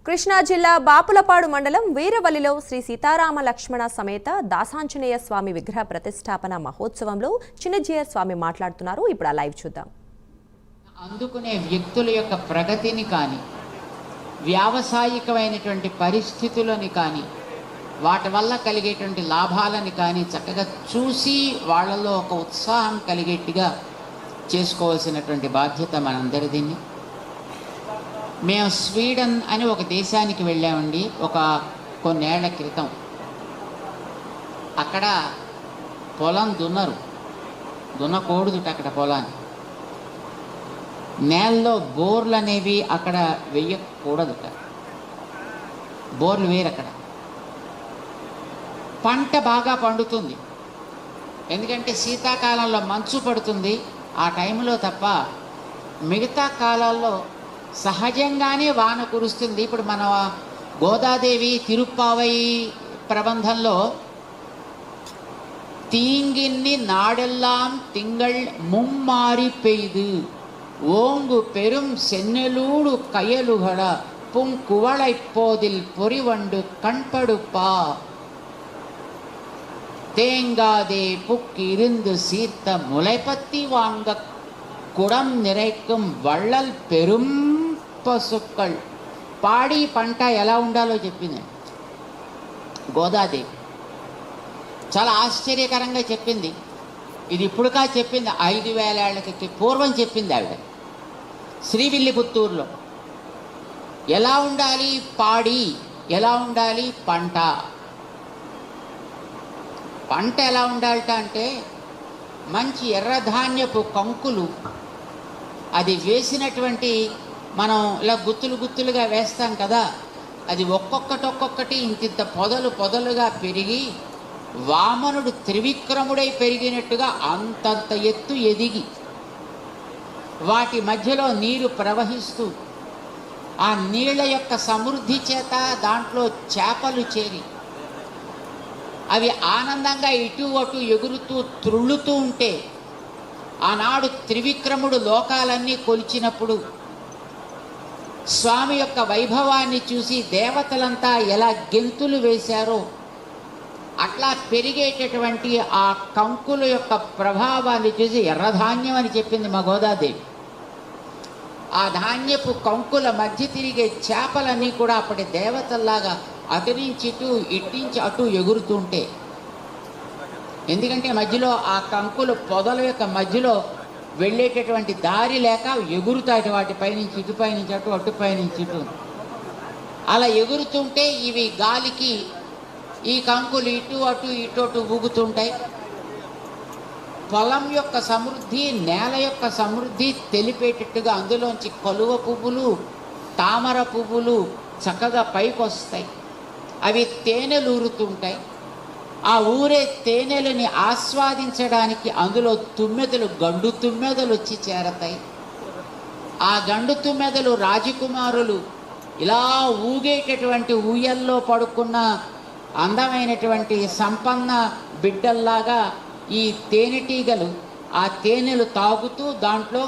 కృష్ణా జిల్లా బాపులపాడు మండలం వీరవల్లిలో శ్రీ సీతారామ లక్ష్మణ సమేత దాసాంజనేయ స్వామి విగ్రహ ప్రతిష్టాపన మహోత్సవంలో చిన్నజీయర్ స్వామి మాట్లాడుతున్నారు. ఇప్పుడు ఆ లైవ్ చూద్దాం. అందుకునే వ్యక్తుల యొక్క ప్రగతిని కానీ వ్యావసాయికమైనటువంటి పరిస్థితులని కానీ వాటి వల్ల కలిగేటువంటి లాభాలని కానీ చక్కగా చూసి వాళ్ళలో ఒక ఉత్సాహం కలిగేట్టుగా చేసుకోవాల్సినటువంటి బాధ్యత మనందరిదీని. మేము స్వీడన్ అని ఒక దేశానికి వెళ్ళామండి కొన్నేళ్ల క్రితం. అక్కడ పొలం దున్నకూడదుట అక్కడ పొలాన్ని. నేలలో బోర్లు అనేవి అక్కడ వెయ్యకూడదుట, బోర్లు వేరు. అక్కడ పంట బాగా పండుతుంది, ఎందుకంటే శీతాకాలంలో మంచు పడుతుంది ఆ టైంలో తప్ప మిగతా కాలాల్లో సహజంగానే వాన కురుస్తుంది. ఇప్పుడు మన గోదాదేవి తిరుప్పావై ప్రబంధంలో తీంగిన్ని నాడెల్లాం తింగళ్ ముమ్మారి పెయ్దు ఓంగు பெரும் சென்னலூடு கயலுகட புங்குவளைப்போதில் பொறிவண்டு கண்படுப்பா தேங்காதே புக்கு இருந்து சீர்த்த முளைப்பத்தி வாங்க குடம் நிறைக்கும் వళ్ళల్ பெரும் పశుక్కల్. పాడి పంట ఎలా ఉండాలో చెప్పింది గోదాదేవి. చాలా ఆశ్చర్యకరంగా చెప్పింది. ఇది ఇప్పుడుగా చెప్పింది, 5000 ఏళ్ళకి పూర్వం చెప్పింది ఆవిడ. శ్రీవిల్లిపుత్తూరులో ఎలా ఉండాలి పాడి, ఎలా ఉండాలి పంట ఎలా ఉండాలట అంటే మంచి ఎర్రధాన్యపు కంకులు అది వేసినటువంటి, మనం ఇలా గుత్తులుగా వేస్తాం కదా, అది ఒక్కొక్కటి ఇంతింత పొదలుగా పెరిగి వామనుడు త్రివిక్రముడై పెరిగినట్టుగా అంతంత ఎత్తు ఎదిగి వాటి మధ్యలో నీరు ప్రవహిస్తూ ఆ నీళ్ల యొక్క సమృద్ధి చేత దాంట్లో చేపలు చేరి అవి ఆనందంగా ఇటు అటు ఎగురుతూ త్రుళ్ళుతూ ఉంటే ఆనాడు త్రివిక్రముడు లోకాలన్నీ కొలిచినప్పుడు స్వామి యొక్క వైభవాన్ని చూసి దేవతలంతా ఎలా గెంతులు వేశారో అట్లా పెరిగేటటువంటి ఆ కంకుల యొక్క ప్రభావాన్ని చూసి ఎర్రధాన్యం అని చెప్పింది మా గోదాదేవి. ఆ ధాన్యపు కంకుల మధ్య తిరిగే చేపలన్నీ కూడా అప్పటి దేవతల్లాగా అటు నుంచి ఇటు ఇట్టించి అటు ఎగురుతుంటే, ఎందుకంటే మధ్యలో ఆ కంకుల పొదల యొక్క మధ్యలో వెళ్ళేటటువంటి దారి లేక ఎగురుతాయి వాటిపై నుంచి ఇటుపై నుంచి అటు అటుపై నుంచి ఇటు. అలా ఎగురుతుంటే ఇవి గాలికి ఈ కంకులు ఇటు అటు ఊగుతుంటాయి. పొలం యొక్క సమృద్ధి, నేల యొక్క సమృద్ధి తెలిపేటట్టుగా అందులోంచి కలువ పువ్వులు, తామర పువ్వులు చక్కగా పైకి వస్తాయి. అవి తేనెలు ఊరుతుంటాయి. ఆ ఊరే తేనెలని ఆస్వాదించడానికి అందులో గండు తుమ్మెదలు వచ్చి చేరతాయి. ఆ గండు తుమ్మెదలు రాజకుమారులు ఇలా ఊగేటటువంటి ఊయల్లో పడుకున్న అందమైనటువంటి సంపన్న బిడ్డల్లాగా ఈ తేనెటీగలు ఆ తేనెలు తాగుతూ దాంట్లో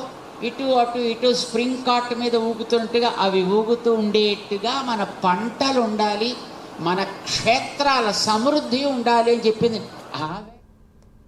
ఇటు అటు స్ప్రింగ్ కాట్ మీద ఊగుతున్నట్టుగా అవి ఊగుతూ ఉండేట్టుగా మన పంటలు ఉండాలి, మన క్షేత్రాల సమృద్ధి ఉండాలి అని చెప్పింది.